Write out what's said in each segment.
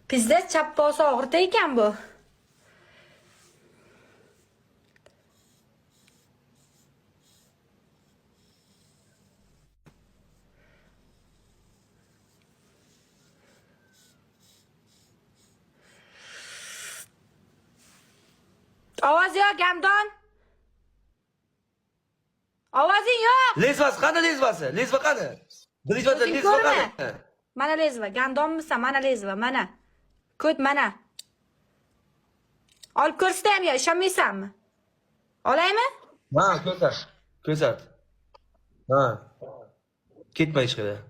Bizda chap bosi og'rita ekan bu. Ovoz yo'q, Gamdon. Ovozing yo'q. Lezvasi qani lezvasi? Lezva qani? Lezvada lezva qani? Mana lezva, Gamdonmisan, mana lezva, mana. Ko't mana. Olib ko'rsatay ham, ishonmaysanmi? Olaymi? Ha, ko'rsat. Ko'rsat. Ha. Ketma hech qayerga.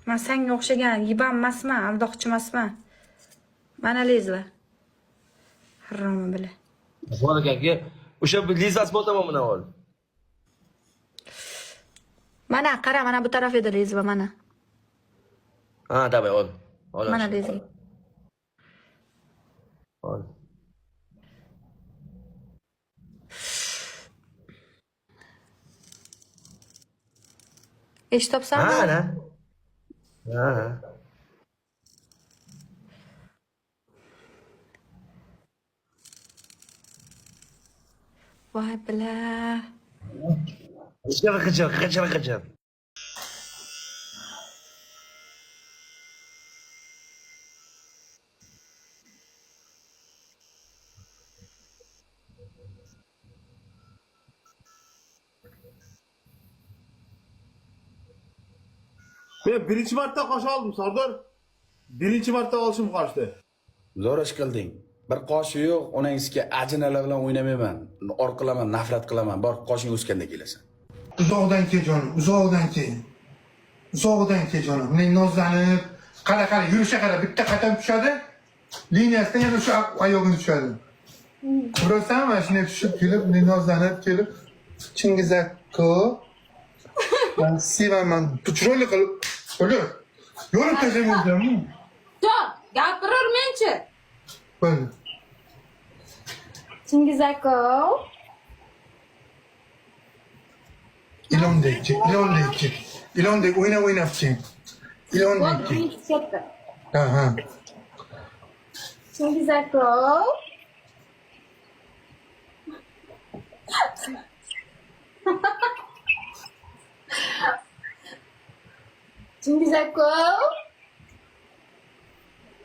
Men senga o'xshagan yiban emasman, aldoqchi emasman. Mana lezva. Haromi bila. Bor ekanki, o'sha lezvasi bo'taman buni ol. Mana qara, mana bu taraf edi lezva, mana. Ha, davay ol. Ol. Mana lezva. Ol. Eshitibsanmi? Ha. Ha. Voy bila. Qachon. Ben birinchi marta qo'sh oldim, Sardor. Birinchi marta olishim qochdi. Zo'r ish qilding. Bir qoshi yo'q, onangizga ajinalar bilan o'ynamayman. Orqilaman, nafrat qilaman. Bor qoshing o'skanda kelasan. Uzoqdan kel jonim, uzoqdan kel. Uzoqdan kel jonim. Men nozlanib, qara yurisha qara bitta qatam tushadi. Liniyasidan yana o'sha oyog'ini tushadi. Ko'rasan, mana shunday tushib kelib, men nozlanib kelib, Chingizakko. Ben sevaman, puchro'li qilib, o'lib. Yo'lib tashlamayapmanmi? Yo'q, gapirurmenchi. Bo'ldi. Chingizako. İlondek oynab çek. İlondek çek. Ketdi. Ha. Chingizako. Chingizako.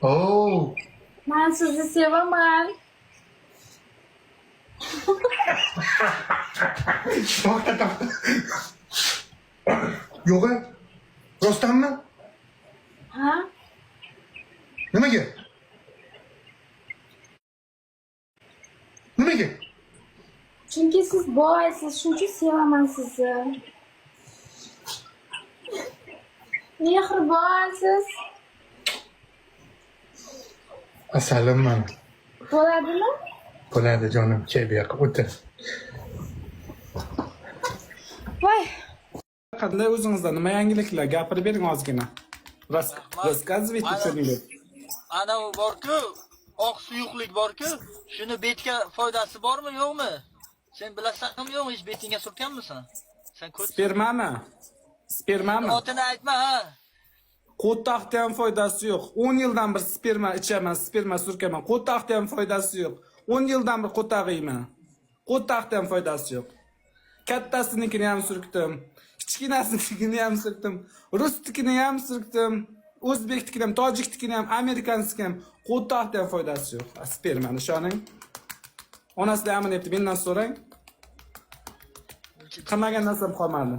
Oo. Men sizni sevaman. To'xta. Yo'q. Rostdanmi? Ha? Nimaga? Chunki siz boysiz, shuning uchun sevaman sizni. Mehribonsiz. Asalim mana. Bo'ladimi? Bo'ladi jonim, kel bu yoqqa o'tir. Voy. Qanday o'zingizda nima yangiliklar gapirib bering ozgina. Рассказывайте что-нибудь. Ana u bor-ku, oq suyuqlik bor-ku, shuni betga foydasi bormi, yo'qmi? Sen bilasanmi, yo'qmi? Hech betingga surkanmisan? Sen ko'p Spermami? otini aytma, ha. Qo'taqda ham foydasi yo'q. 10 yildan bir sperma ichaman, sperma surkaman. Qo'taqda ham foydasi yo'q. 10 yildan bir qo'taq yeyman. Qo'taqda ham foydasi yo'q. Kattasinikini ham surkdim. Kichkinasinikini ham surkdim. Rusnikini ham surkdim. O'zbeknikini ham, tojiknikini ham, amerikanskini ham. Qo'taqda ham foydasi yo'q. Spermani ishoning. Onasilar ham debdi, mendan so'rang. Qilmagan narsam qolmadi.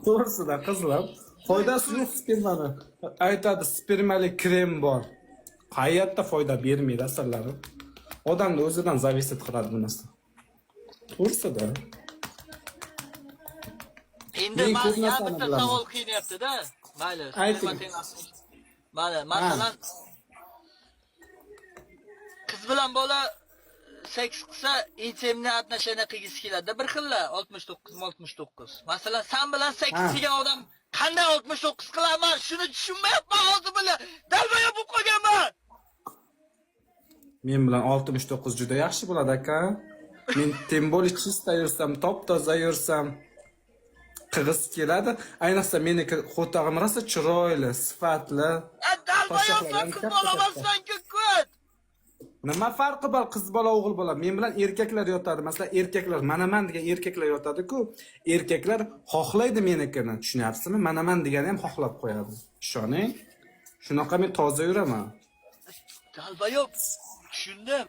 To'g'risida qizlar, foydasi yo'q spermani. Aytadi, spermali krem bor. Hayotda foyda bermaydi asallari. Odamni o'zidan zavisit qiladi bu narsa. To'g'risida. Endi men bitta savol qiyinyapti-da. Mayli, Mayli, masalan, qiz bilan bola seks qilsa, intimni atnashana qilgisi keladi. Bir xilla 69. Masalan, sen bilan seks qilgan odam qanday 69 qilaman? Shuni tushunmayapman hozir bilan. Dalbaya bo'lib qolganman. Men bilan 69 juda yaxshi bo'ladi aka. Men tem более чисто yursam, top-toza yursam, qig'iz keladi. Ayniqsa meniki qo'tog'im rosa chiroyli, sifatli. Dalbayoqsan qiz bola emassan-ku ko't. Nima farqi bor qiz bola o'g'il bola? Men bilan erkaklar yotadi. Masalan, erkaklar manaman degan erkaklar yotadi-ku. Erkaklar xohlaydi menikini, tushunyapsizmi? Manaman degani ham xohlab qo'yadi. Ishoning. Shunaqa men toza yuraman. Dalbayoq. Tushundim.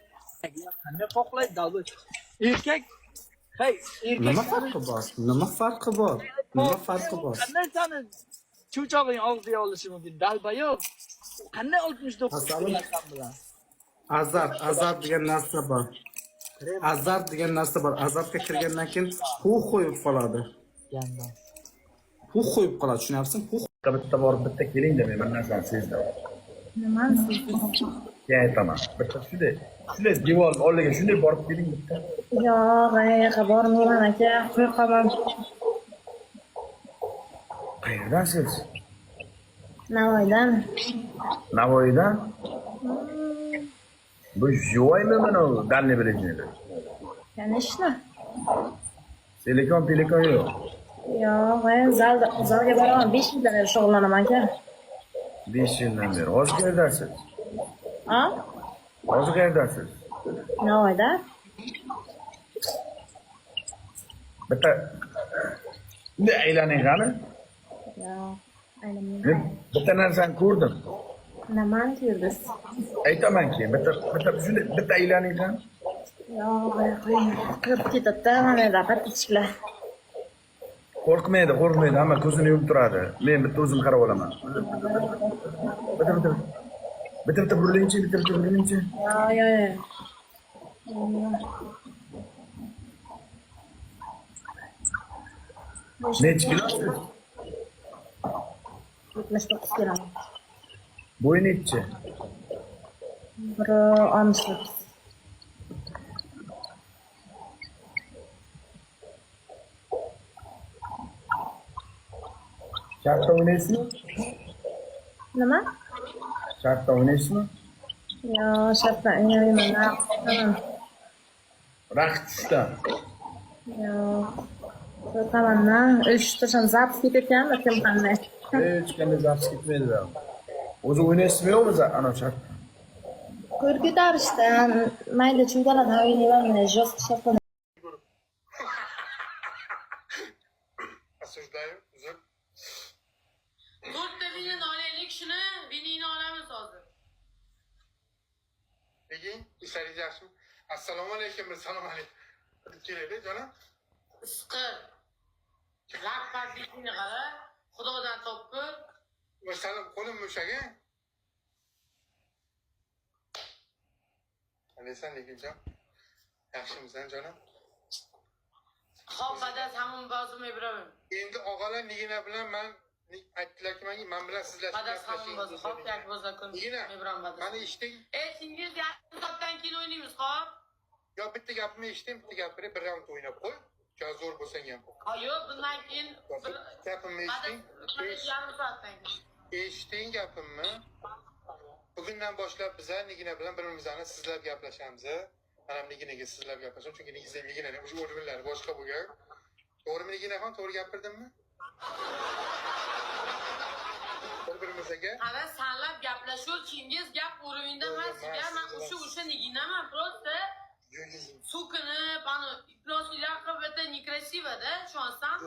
Qanday xohlaydi dalbayoq? Erkak Hey, erkak Nima farqi bor? Nima farqi bor? Nima farqi bor? qanday sani cho'chog'ing og'ziga olishi mumkin? Dalbayoq. Qanday 69 Asalim. bilan? Azart degan narsa bor. Azart degan narsa bor. Azartga kirgandan keyin huv qo'yib qoladi. Huv qo'yib qoladi, tushunyapsizmi? Huv Bitta borib bitta keling deb men narsani sezdim. Nimani sizdingiz? Keyin aytaman. Bitta shunday devor oldiga shunday borib keling bitta. Yo'q, qayerga bormayman aka. Qo'rqaman. Qayerdansiz? Navoiydan. Navoiydan? Bu joymi mana u dalni bilishni? Конечно. Telefon yo'q. Yo'q, men zalga boraman. 5 yildan beri shug'ullanaman aka. 5 yildan beri. Hozir qayerdasiz? Ha? Hozir qayerdasiz? Navoiyda. Bitta ne aylaning qani? Yo'q, aylanmayman. Men bitta narsani ko'rdim. Nimani ko'rdingiz? Aytamanki, bitta aylaning qani? Yo'q, qo'ying. Kirib ketadi-da, mana daqiq kichiklar. Qo'rqmaydi, hamma ko'zini yumib turadi. Men bitta o'zim qarab olaman. Bitta burilingchi. Yo'q. Nechi kilosiz? 79 kilo. Bo'yi nechi? 1.60. Shartda o'ynaysizmi? Nima? Shartda o'ynaysizmi? Yo'q, shartda o'ynayman. Raqs tushdan. Yo'q. To'tamandan uyushtirsam zaps ketayotganmi, kim qanday? Hech qanday zaps ketmaydi. O'zi o'ynaysizmi yo'qmi ana shartda? Ko'r ko'tarishdan mayda chunkalardan o'ynayman, jo'st shartda. Осуждаю. Uzr. To'rtta vinin olaylik, shuni vinini olamiz hozir. Beging, ishlaringiz yaxshimi? Assalomu alaykum, assalomu alaykum. Kelaylik, jonim. Isqir. G'arqatlikni qara, xudodan topkur. Masalan, qo'lim mushaga. Qalaysan, lekinjon? Yaxshimisan, jonim? Xo'p, badas hamon bozimay bilaman. Endi og'alar nigina bilan aytdilarki, men bilan sizlashib Badas hamon bozim. Xo'p, yak bo'lsa kun. Nigina, Mebran badas. mani eshiting. Singiz yarim soatdan keyin o'ynaymiz, xo'p? Yo, bitta gapimni eshiting, bitta gapini bir raund o'ynab qo'y. Zo'r bo'lsang ham. Yo'q, bundan keyin Gapimni eshiting. yarim soatdan keyin. Eshiting gapimni. Bugundan boshlab biza Nigina bilan bir-birimizni sizlab gaplashamiz. Men ham Niginaga sizlab gaplashaman, chunki Niginani o'sha o'rinlari boshqa bo'lgan. To'g'rimi Niginaxon, to'g'ri gapirdimmi? Bir-birimizga. Qara, sanlab gaplashur, Chingiz gap o'rinda emas. Men o'sha Niginaman, просто sukini, bana ipnozlar qilib, это некрасиво-da, tushunsan?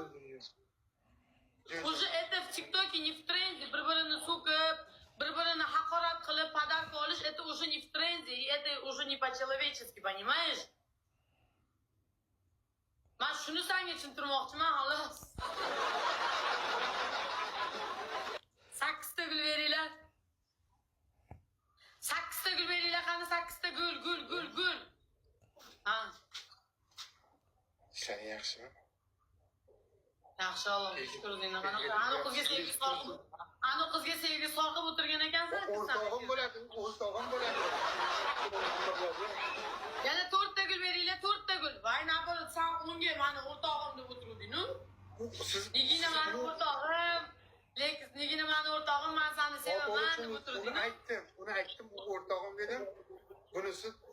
Уже это в ТикТоке не в тренде, bir-birini so'kib, bir-birini haqorat qilib, podarka olish, это уже не в тренде, и это уже не по-человечески, понимаешь? Men shuni senga tushuntirmoqchiman, xolos. 8 ta gul beringlar. 8 ta gul beringlar, qani 8 ta gul. Ha. Ishlaring yaxshimi? Yaxshi, Allohga shukr deyman. Ana qizga sevgi soqib o'tirgan ekansan. O'rtog'im bo'ladi. Yana 4 ta gul beringlar, 4 ta gul. Voy, nabir, sen unga meni o'rtog'im deb o'tiruvding-ku. Nigina meni o'rtog'im. Lekin nigina meni o'rtog'im, men seni sevaman deb o'tirding. Uni aytdim, o'rtog'im dedim. Buni bersin.